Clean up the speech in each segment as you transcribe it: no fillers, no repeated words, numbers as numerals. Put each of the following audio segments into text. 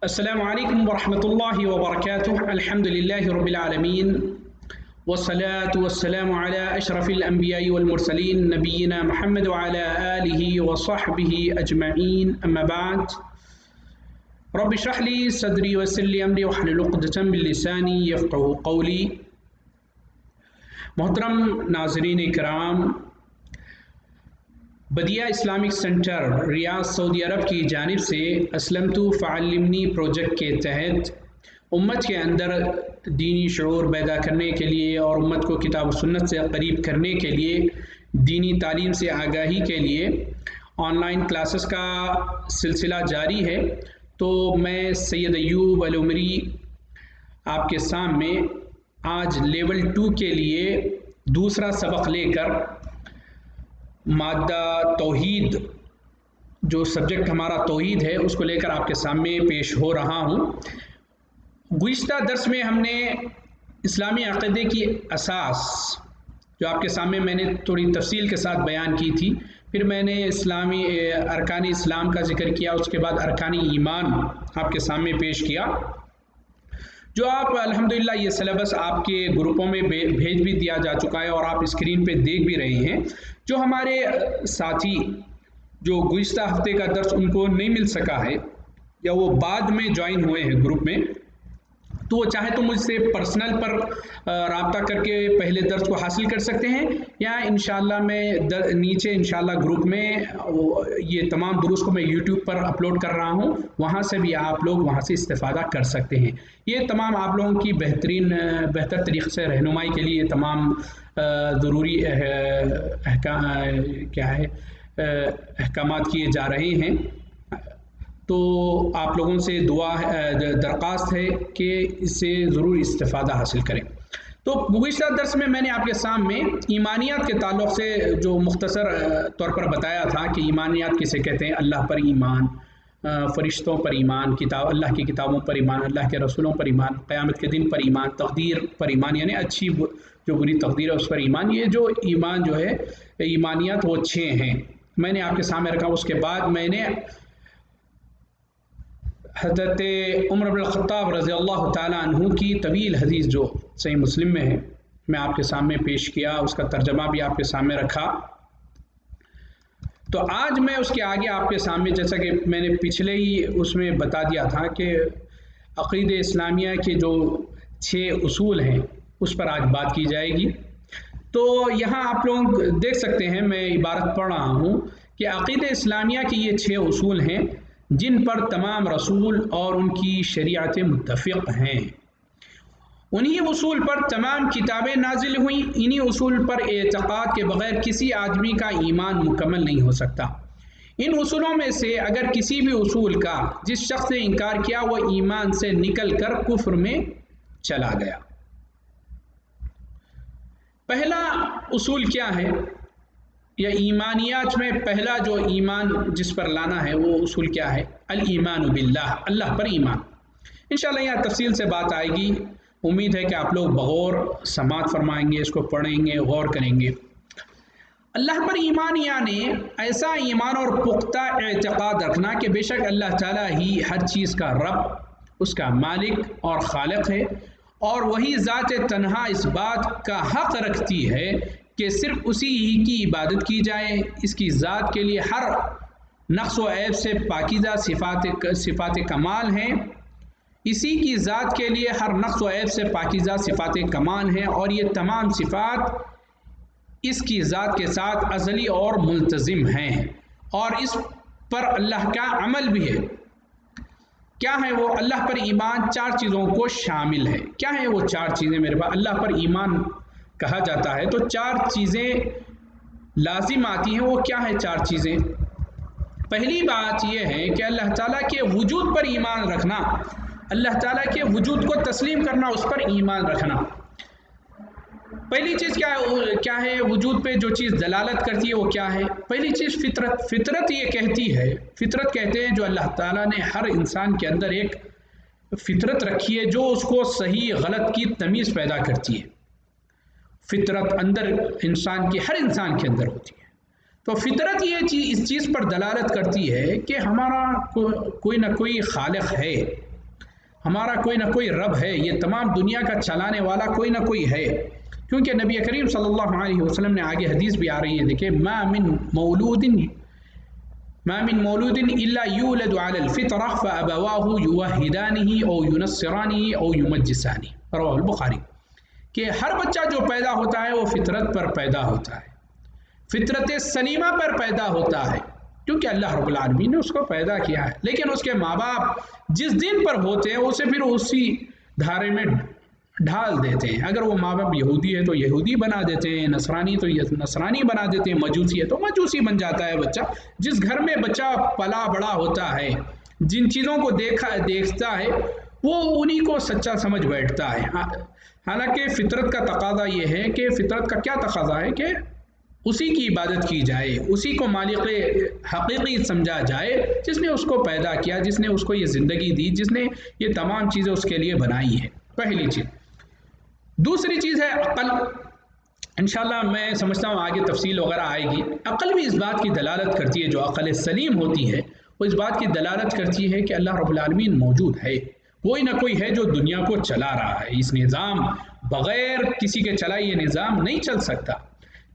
السلام علیکم ورحمۃ اللہ وبرکاتہ الحمد للہ رب العالمین والصلاة والسلام علی اشرف الانبیاء والمرسلین نبینا محمد وعلی آلہ وصحبہ اجمعین اما بعد رب اشرح لی صدری ویسر لی امری واحلل عقدۃ من لسانی یفقہوا قولی۔ محترم ناظرین کرام، بدیہ اسلامک سینٹر ریاض سعودی عرب کی جانب سے اسلمت فعلمنی پروجیکٹ کے تحت امت کے اندر دینی شعور پیدا کرنے کے لیے اور امت کو کتاب و سنت سے قریب کرنے کے لیے، دینی تعلیم سے آگاہی کے لیے آن لائن کلاسز کا سلسلہ جاری ہے۔ تو میں سید ایوب العمری آپ کے سامنے آج لیول 2 کے لیے دوسرا سبق لے کر مادہ توحید، جو سبجیکٹ ہمارا توحید ہے، اس کو لے کر آپ کے سامنے پیش ہو رہا ہوں۔ گزشتہ درس میں ہم نے اسلامی عقیدے کی اساس، جو آپ کے سامنے میں نے تھوڑی تفصیل کے ساتھ بیان کی تھی، پھر میں نے اسلامی ارکان اسلام کا ذکر کیا، اس کے بعد ارکان ایمان آپ کے سامنے پیش کیا، جو آپ الحمدللہ یہ سلیبس آپ کے گروپوں میں بھیج بھی دیا جا چکا ہے اور آپ اسکرین پہ دیکھ بھی رہے ہیں۔ جو ہمارے ساتھی جو گزشتہ ہفتے کا درس ان کو نہیں مل سکا ہے یا وہ بعد میں جوائن ہوئے ہیں گروپ میں، تو وہ چاہے تو مجھ سے پرسنل پر رابطہ کر کے پہلے درس کو حاصل کر سکتے ہیں، یا انشاءاللہ میں نیچے انشاءاللہ گروپ میں یہ تمام دروس کو میں یوٹیوب پر اپلوڈ کر رہا ہوں، وہاں سے بھی آپ لوگ وہاں سے استفادہ کر سکتے ہیں۔ یہ تمام آپ لوگوں کی بہتر طریقے سے رہنمائی کے لیے تمام ضروری احکامات کیے جا رہے ہیں۔ تو آپ لوگوں سے درخواست ہے کہ اس سے ضرور استفادہ حاصل کریں۔ تو گزشتہ درس میں نے آپ کے سامنے ایمانیات کے تعلق سے جو مختصر طور پر بتایا تھا کہ ایمانیات کسے کہتے ہیں، اللہ پر ایمان، فرشتوں پر ایمان، اللہ کی کتابوں پر ایمان، اللہ کے رسولوں پر ایمان، قیامت کے دن پر ایمان، تقدیر پر ایمان، یعنی اچھی جو بری تقدیر ہے اس پر ایمان۔ یہ جو ایمان جو ہے ایمانیات وہ 6 ہیں، میں نے آپ کے سامنے رکھا۔ اس کے بعد میں نے حضرت عمر بن الخطاب رضی اللہ تعالیٰ عنہ کی طویل حدیث جو صحیح مسلم میں ہے، میں آپ کے سامنے پیش کیا، اس کا ترجمہ بھی آپ کے سامنے رکھا۔ تو آج میں اس کے آگے آپ کے سامنے، جیسا کہ میں نے پچھلے ہی اس میں بتا دیا تھا کہ عقید اسلامیہ کے جو 6 اصول ہیں اس پر آج بات کی جائے گی۔ تو یہاں آپ لوگ دیکھ سکتے ہیں، میں عبارت پڑھ رہا ہوں کہ عقید اسلامیہ کے یہ 6 اصول ہیں جن پر تمام رسول اور ان کی شریعتیں متفق ہیں۔ انہی اصول پر تمام کتابیں نازل ہوئیں۔ انہی اصول پر اعتقاد کے بغیر کسی آدمی کا ایمان مکمل نہیں ہو سکتا۔ ان اصولوں میں سے اگر کسی بھی اصول کا جس شخص نے انکار کیا، وہ ایمان سے نکل کر کفر میں چلا گیا۔ پہلا اصول کیا ہے، یا ایمانیات میں پہلا جو ایمان جس پر لانا ہے وہ اصول کیا ہے؟ الایمان باللہ، اللہ پر ایمان۔ انشاءاللہ یہاں تفصیل سے بات آئے گی، امید ہے کہ آپ لوگ بغور سماعت فرمائیں گے، اس کو پڑھیں گے، غور کریں گے۔ اللہ پر ایمان یعنی ایسا ایمان اور پختہ اعتقاد رکھنا کہ بے شک اللہ تعالیٰ ہی ہر چیز کا رب، اس کا مالک اور خالق ہے، اور وہی ذات تنہا اس بات کا حق رکھتی ہے کہ صرف اسی ہی کی عبادت کی جائے۔ اس کی ذات کے لیے ہر نقص و عیب سے پاکیزہ صفات کمال ہیں، اسی کی ذات کے لیے ہر نقص و عیب سے پاکیزہ صفات کمال ہیں، اور یہ تمام صفات اس کی ذات کے ساتھ ازلی اور ملتزم ہیں، اور اس پر اللہ کا عمل بھی ہے۔ کیا ہے وہ؟ اللہ پر ایمان 4 چیزوں کو شامل ہے۔ کیا ہے وہ 4 چیزیں میرے پاس؟ اللہ پر ایمان کہا جاتا ہے تو 4 چیزیں لازم آتی ہیں۔ وہ کیا ہے 4 چیزیں؟ پہلی بات یہ ہے کہ اللہ تعالیٰ کے وجود پر ایمان رکھنا، اللہ تعالیٰ کے وجود کو تسلیم کرنا، اس پر ایمان رکھنا۔ پہلی چیز کیا ہے وجود پہ جو چیز دلالت کرتی ہے وہ کیا ہے؟ پہلی چیز فطرت یہ کہتی ہے، فطرت کہتے ہیں جو اللہ تعالیٰ نے ہر انسان کے اندر ایک فطرت رکھی ہے جو اس کو صحیح غلط کی تمیز پیدا کرتی ہے۔ فطرت اندر ہر انسان کے اندر ہوتی ہے۔ تو فطرت یہ اس چیز پر دلالت کرتی ہے کہ ہمارا کوئی نہ کوئی خالق ہے، हमारा कोई ना कोई रब है, ये तमाम दुनिया का चलाने वाला कोई ना कोई है। क्योंकि नबी करीम सल्लल्लाहु अलैहि वसल्लम ने आगे हदीस भी आ रही है, देखिए, मा मिन मौलूदिन इल्ला यूलदु अलल फितरा फअबवाहु युवहिदानिही औ युनस्सिरानिही औ युमज्जिसानिही, रवाहुल बुखारी। कि हर बच्चा जो पैदा होता है वो फितरत पर पैदा होता है, फितरत सलीमा पर पैदा होता है, क्योंकि अल्लाह रब्बुल आलमीन ने उसको पैदा किया है। लेकिन उसके माँ बाप जिस दिन पर होते हैं उसे फिर उसी धारे में ढाल देते हैं। अगर वो माँ बाप यहूदी है तो यहूदी बना देते हैं, नसरानी तो नसरानी बना देते हैं, मजूसी है तो मजूसी बन जाता है बच्चा। जिस घर में बच्चा पला बड़ा होता है, जिन चीज़ों को देखता है वो उन्हीं को सच्चा समझ बैठता है। हालांकि फितरत का तकाजा ये है कि फितरत का क्या तकाजा है कि उसी की इबादत की जाए, उसी को मालिक हकीकी समझा जाए, जिसने उसको पैदा किया, जिसने उसको ये ज़िंदगी दी, जिसने ये तमाम चीज़ें उसके लिए बनाई है, पहली चीज़। दूसरी चीज़ है अक़ल। इंशाअल्लाह मैं समझता हूँ आगे तफसील वगैरह आएगी। अक़ल भी इस बात की दलालत करती है, जो अक़ल सलीम होती है वो इस बात की दलालत करती है कि अल्लाह रब्बुल आलमीन मौजूद है, कोई ना कोई है जो दुनिया को चला रहा है। इस निज़ाम बग़ैर किसी के चला ये निज़ाम नहीं चल सकता।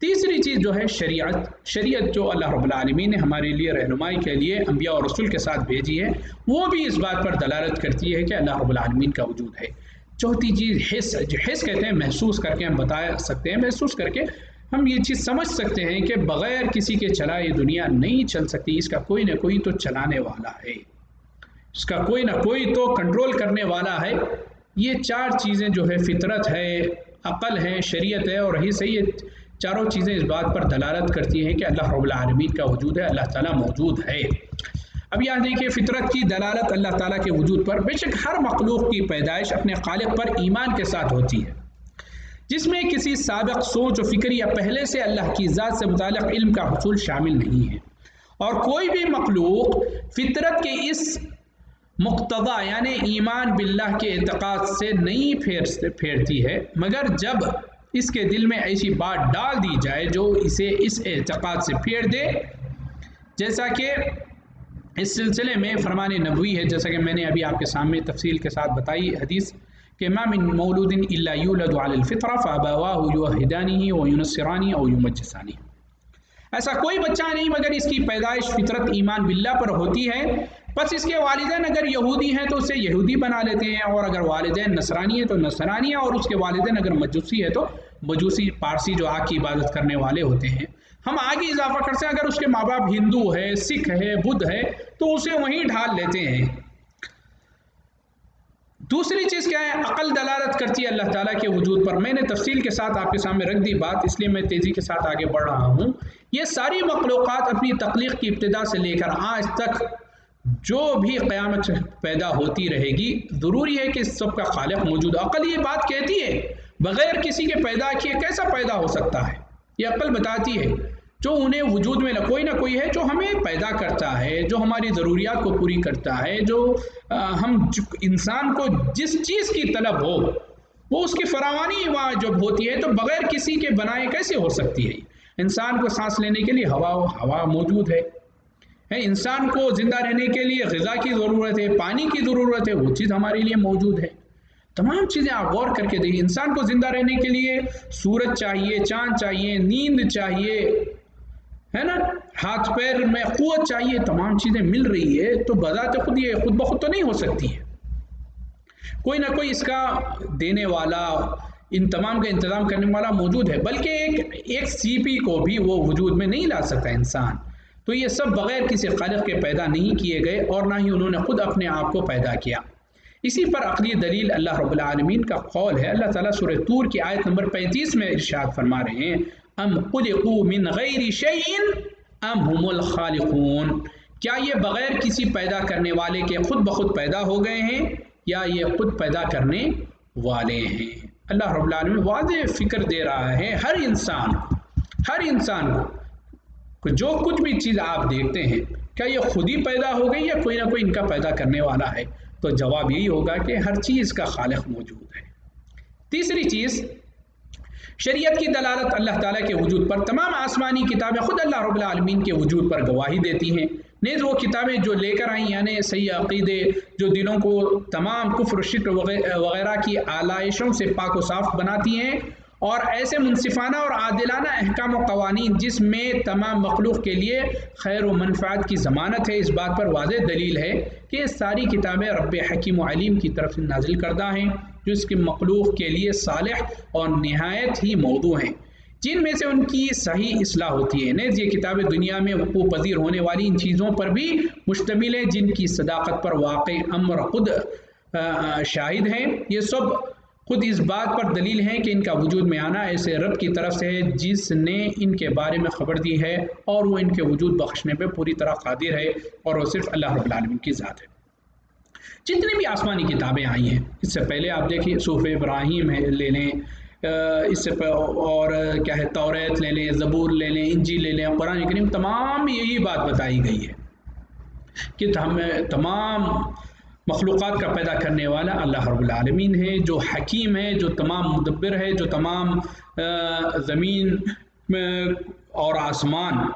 तीसरी चीज़ जो है शरीयत जो अल्लाह रब्बुल आलमीन ने हमारे लिए रहनुमाई के लिए अंबिया और रसूल के साथ भेजी है, वो भी इस बात पर दलालत करती है कि अल्लाह रब्बुल आलमीन का वजूद है। चौथी चीज़ हिस्स कहते हैं, महसूस करके हम बता सकते हैं, महसूस करके हम ये चीज़ समझ सकते हैं कि बग़ैर किसी के चला ये दुनिया नहीं चल सकती, इसका कोई ना कोई तो चलाने वाला है, इसका कोई ना कोई तो कंट्रोल करने वाला है। ये चार चीज़ें जो है, फितरत है, अक़ल है, शरीयत है और हिस्स है, ये चारों चीज़ें इस बात पर दलालत करती हैं कि अल्लाह रब्बुल आलमीन का वजूद है, अल्लाह ताला मौजूद है। अब यहाँ देखिए, फितरत की दलालत अल्लाह ताला के वजूद पर। बेशक हर मखलूक की पैदाइश अपने खालिक पर ईमान के साथ होती है, जिसमें किसी साबिक़ सोच और फ़िक्र या पहले से अल्लाह की ज़ात से मुताल्लिक़ इल्म का हुसूल शामिल नहीं है। और कोई भी मखलूक फितरत के इस मुक्तदा यानी ईमान बिल्लाह के एतक़ाद से नहीं फेरती है, मगर जब इसके दिल में ऐसी बात डाल दी जाए जो इसे इस एतक़ाद से फेर दे। जैसा कि इस सिलसिले में फरमान नबवी है, जैसा कि मैंने अभी आपके सामने तफसील के साथ बताई हदीस कि मा मिन मौलूदिन इल्ला यूलदु अलल फितरा फअबवाहु युवहिदानिही व युनस्सिरानिही व युमज्जिसानिही। ऐसा कोई बच्चा नहीं मगर इसकी पैदाइश फितरत ईमान बिल्लाह पर होती है। बस इसके वालिदैन अगर यहूदी हैं तो उसे यहूदी बना लेते हैं, और अगर वालिदैन नसरानी है तो नसरानी है, और उसके वालिदैन अगर मजूसी है तो मजूसी, पारसी जो आग की इबादत करने वाले होते हैं। हम आगे इजाफा करते हैं, अगर उसके माँ बाप हिंदू है, सिख है, बुद्ध है तो उसे वहीं ढाल लेते हैं। दूसरी चीज़ क्या है, अक़ल दलालत करती है अल्लाह ताला के वजूद पर। मैंने तफसील के साथ आपके सामने रख दी बात, इसलिए मैं तेज़ी के साथ आगे बढ़ रहा हूँ। ये सारी मखलूक़ात अपनी तख्लीक़ की इब्तिदा से लेकर आज तक जो भी क़यामत पैदा होती रहेगी, ज़रूरी है कि सब का खालिक़ मौजूद। अक़ल ये बात कहती है बग़ैर किसी के पैदा किए कैसा पैदा हो सकता है, ये अक़ल बताती है। जो उन्हें वजूद में कोई ना कोई है जो हमें पैदा करता है, जो हमारी ज़रूरियात को पूरी करता है, जो हम इंसान को जिस चीज़ की तलब हो वो उसकी फरावानी वहाँ जब होती है, तो बग़ैर किसी के बनाए कैसे हो सकती है। इंसान को सांस लेने के लिए हवा मौजूद है, इंसान को ज़िंदा रहने के लिए ग़िज़ा की ज़रूरत है, पानी की ज़रूरत है, वो चीज़ हमारे लिए मौजूद है। तमाम चीज़ें आप गौर करके देखिए, इंसान को ज़िंदा रहने के लिए सूरज चाहिए, चाँद चाहिए, नींद चाहिए, है ना, हाथ पैर में क़ुव्वत चाहिए, तमाम चीज़ें मिल रही है तो बज़ाते खुद ये खुद ब खुद तो नहीं हो सकती है। कोई ना कोई इसका देने वाला, इन तमाम का इंतज़ाम करने वाला मौजूद है, बल्कि एक सीपी को भी वो वजूद में नहीं ला सकता इंसान। तो ये सब बग़ैर किसी खालिक़ के पैदा नहीं किए गए और ना ही उन्होंने ख़ुद अपने आप को पैदा किया। इसी पर अक़ली दलील अल्लाह रब्बुल आलमीन का कौल है। अल्लाह ताला सूरह तूर की आयत नंबर 35 में इरशाद फरमा रहे हैं, अम खुलिक़ू मिन गैरि शैइन अम हुमुल खालिक़ून। क्या ये बग़ैर किसी पैदा करने वाले के खुद ब खुद पैदा हो गए हैं या ये खुद पैदा करने वाले हैं। अल्लाह रब्बुल आलमीन वाज़ेह फ़िक्र दे रहा है हर इंसान को जो कुछ भी चीज़ आप देखते हैं, क्या ये खुद ही पैदा हो गई या कोई ना कोई इनका पैदा करने वाला है। तो जवाब यही होगा कि हर चीज़ का खालिक़ मौजूद है। तीसरी चीज़, शरीयत की दलालत अल्लाह ताला के वजूद पर। तमाम आसमानी किताबें खुद अल्लाह रब्बुल आलमीन के वजूद पर गवाही देती हैं। नेज़ वो किताबें जो लेकर आई यानी सही अक़ीदे जो दिलों को तमाम कुफ्र शिक्र वग़ैरह की आलाइशों से पाक व साफ़ बनाती हैं, और ऐसे मुनसिफ़ाना और आदिलाना अहकाम व क़वानीन जिसमें तमाम मखलूक़ के लिए खैर व मनफ़ात की ज़मानत है। इस बात पर वाज़ेह दलील है कि ये सारी किताबें रब हकीम व अलीम की तरफ से नाजिल करदा हैं, जो इसके मखलूक़ के लिए सालिह और निहायत ही मौदू हैं, जिनमें से उनकी सही इस्लाह होती है। नेज़ ये किताबें दुनिया में वक़ूअ पज़ीर होने वाली इन चीज़ों पर भी मुश्तमिल है जिनकी सदाक़त पर वाक़ई अम्र खुद शाहिद हैं। ये सब खुद इस बात पर दलील हैं कि इनका वजूद में आना ऐसे रब की तरफ से है जिसने इनके बारे में ख़बर दी है, और वो इनके वजूद बख्शने पर पूरी तरह क़ादिर है, और वो सिर्फ़ अल्लाह रब्बुल आलमीन की ज़ात है। जितनी भी आसमानी किताबें आई हैं, इससे पहले आप देखिए सूफ़ इब्राहीम है ले लें, इससे और क्या है तौरात ले लें, ज़बूर ले लें, इंजील ले लें, कुरान करीम, तमाम यही बात बताई गई है कि हमें तमाम मखलूक़ात का पैदा करने वाला अल्लाह रब्बुल आलमीन है, जो हकीम है, जो तमाम मुदब्बिर है, जो तमाम ज़मीन और आसमान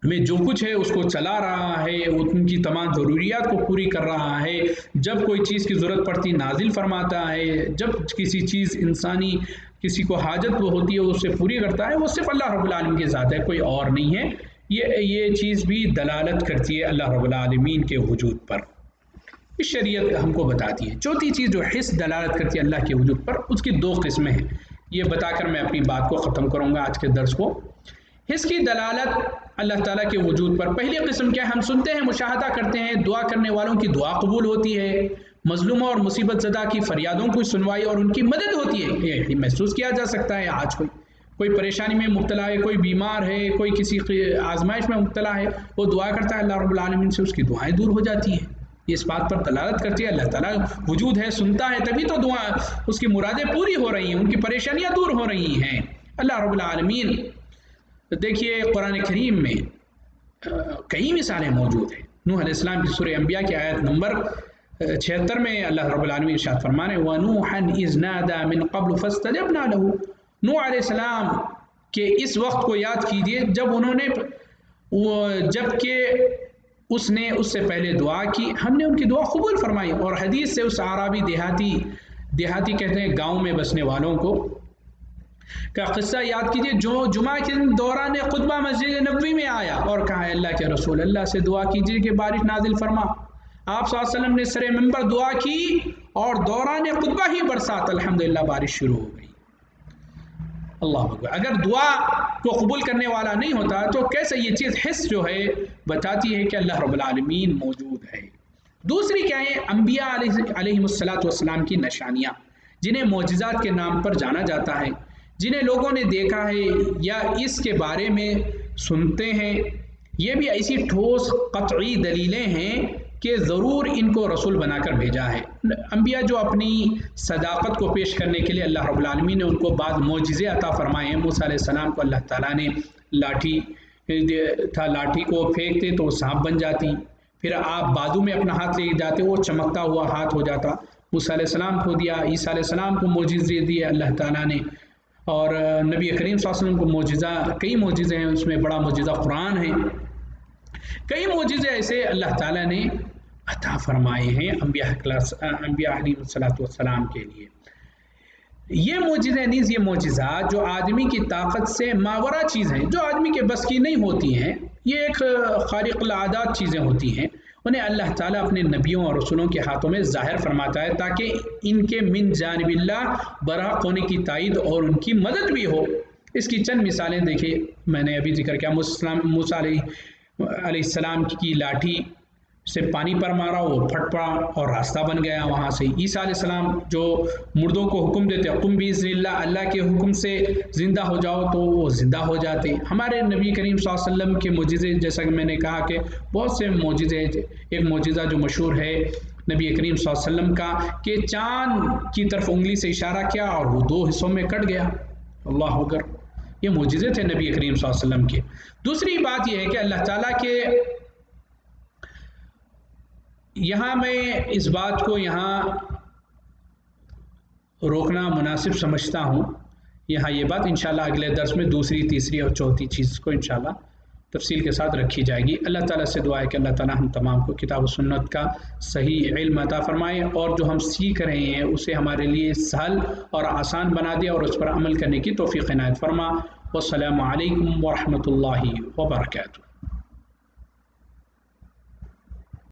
में जो कुछ है उसको चला रहा है, उनकी तमाम ज़रूरियात को पूरी कर रहा है। जब कोई चीज़ की ज़रूरत पड़ती नाजिल फरमाता है, जब किसी चीज़ इंसानी किसी को हाजत होती है उससे पूरी करता है, वो सिर्फ़ अल्लाह रब्बुल आलमीन की ज़ात है, कोई और नहीं है। ये चीज़ भी दलालत करती है अल्लाह रब्बुल आलमीन के वजूद पर, इस शरीयत हमको बताती है। चौथी चीज़ जो हिस्स दलालत करती है अल्लाह के वजूद पर, उसकी दो किस्में हैं। ये बताकर मैं अपनी बात को ख़त्म करूँगा आज के दर्स को। हिस्स की दलालत अल्लाह ताला के वजूद पर, पहली किस्म क्या है, हम सुनते हैं, मुशाहदा करते हैं, दुआ करने वालों की दुआ कबूल होती है, मजलूमों और मुसीबत ज़दा की फ़रियादों की सुनवाई और उनकी मदद होती है। ये महसूस किया जा सकता है। आज कोई परेशानी में मुब्तला है, कोई बीमार है, कोई किसी आजमाइश में मुब्तला है, वो दुआ करता है अल्लाह रब्बुल आलमीन से, उसकी दुआएं दूर हो जाती हैं। ये इस बात पर दलालत करती है अल्लाह ताला वजूद है, सुनता है, तभी तो दुआ उसकी मुरादें पूरी हो रही हैं, उनकी परेशानियाँ दूर हो रही हैं। अल्लाह रब्बुल आलमीन, देखिए कुरान करीम में कई मिसालें मौजूद हैं। नूह अलैहिस्सलाम की सूरह अंबिया की आयत नंबर 76 में अल्लाह रब्बुल आलमीन इरशाद फरमाने, व नूहन इज़ नादा मिन क़ब्ल फ़स्तजबना लहू। नूह अलैहिस्सलाम के इस वक्त को याद कीजिए जबकि उसने उससे पहले दुआ की, हमने उनकी दुआ कबूल फरमाई। और हदीस से उस आराबी देहाती कहते हैं गाँव में बसने वालों को का किस्सा याद कीजिए, जो जुमा के दौरान खुतबा मस्जिद नबवी में आया और कहा, अल्लाह के रसूल, अल्लाह से दुआ कीजिए कि बारिश नाजिल फरमा। आप सल्लल्लाहु अलैहि वसल्लम ने सरे मिंबर दुआ की और दौरान खुतबा ही बरसात, अल्हम्दुलिल्लाह बारिश शुरू हो गई। अल्लाह अकबर। अगर दुआ को कबूल करने वाला नहीं होता तो कैसे ये चीज़ हिस्स जो है बताती है कि अल्लाह रब्बुल आलमीन मौजूद है। दूसरी क्या है, अम्बिया अलैहिमुस्सलातु वस्सलाम की निशानियाँ, जिन्हें मोजिज़ात के नाम पर जाना जाता है, जिन्हें लोगों ने देखा है या इसके बारे में सुनते हैं। ये भी ऐसी ठोस क़त्ई दलीलें हैं कि ज़रूर इनको रसूल बनाकर भेजा है। अम्बिया जो अपनी सदाक़त को पेश करने के लिए अल्लाह रब्बुल आलमीन ने उनको बाद मोजिज़े अता फरमाए हैं। मूसा अलैहिस्सलाम को अल्लाह ताला ने लाठी को फेंकते तो वो सांप बन जाती, फिर आप बाजू में अपना हाथ ले जाते वो चमकता हुआ हाथ हो जाता। मूसा अलैहिस्सलाम को दिया, ईसा अलैहिस्सलाम को मोजिज़े दिए अल्लाह ताला ने, और नबी करीम सल्लल्लाहु अलैहि वसल्लम को मोजिज़ा, कई मोजिज़े हैं, उसमें बड़ा मोजिज़ा कुरान है। कई मोजिज़े ऐसे अल्लाह ताला ने अता फरमाए हैं अम्बिया अलैहिस्सलातु वस्सलाम के लिए। ये मोजिज़े नीज़, ये मोजिज़ात जो आदमी की ताकत से मावरा चीज़ हैं, जो आदमी के बस की नहीं होती हैं, ये एक खारिक़ुल आदात चीज़ें होती हैं, उन्हें अल्लाह ताला अपने नबियों और रसूलों के हाथों में ज़ाहिर फरमाता है ताकि इनके मिन जानिबिल्लाह बराक़ होने की तायीद और उनकी मदद भी हो। इसकी चंद मिसालें देखिए, मैंने अभी जिक्र किया, मूसा अलैहिस्सलाम की लाठी से पानी पर मारा, वो फट पड़ा और रास्ता बन गया वहाँ से। ईसा अलैहिस्सलाम जो मुर्दों को हुक्म देते, हुक्म बिइज़्निल्लाह, अल्लाह के हुक्म से ज़िंदा हो जाओ, तो वो ज़िंदा हो जाते। हमारे नबी करीम सल्लल्लाहु अलैहि वसल्लम के मोजिज़े, जैसा कि मैंने कहा कि बहुत से मोजिज़े, एक मोजिज़ा जो मशहूर है नबी करीम सल्लल्लाहु अलैहि वसल्लम का कि चाँद की तरफ उंगली से इशारा किया और वो दो हिस्सों में कट गया। अल्लाह अकबर। ये मोजिज़े थे नबी करीम सल्लल्लाहु अलैहि वसल्लम के। दूसरी बात यह है कि अल्लाह ताला के, यहाँ मैं इस बात को यहाँ रोकना मुनासिब समझता हूँ। यहाँ ये बात इंशाल्लाह अगले दर्स में दूसरी, तीसरी और चौथी चीज़ को इंशाल्लाह تفصیل کے ساتھ رکھی جائے گی۔ اللہ تعالیٰ سے دعا ہے کہ اللہ تعالیٰ ہم تمام کو کتاب و سنت کا صحیح علم عطا فرمائے، اور جو ہم سیکھ رہے ہیں اسے ہمارے لیے سہل اور آسان بنا دے، اور اس پر عمل کرنے کی توفیق عنایت فرما۔ والسلام علیکم ورحمۃ اللہ وبرکاتہ۔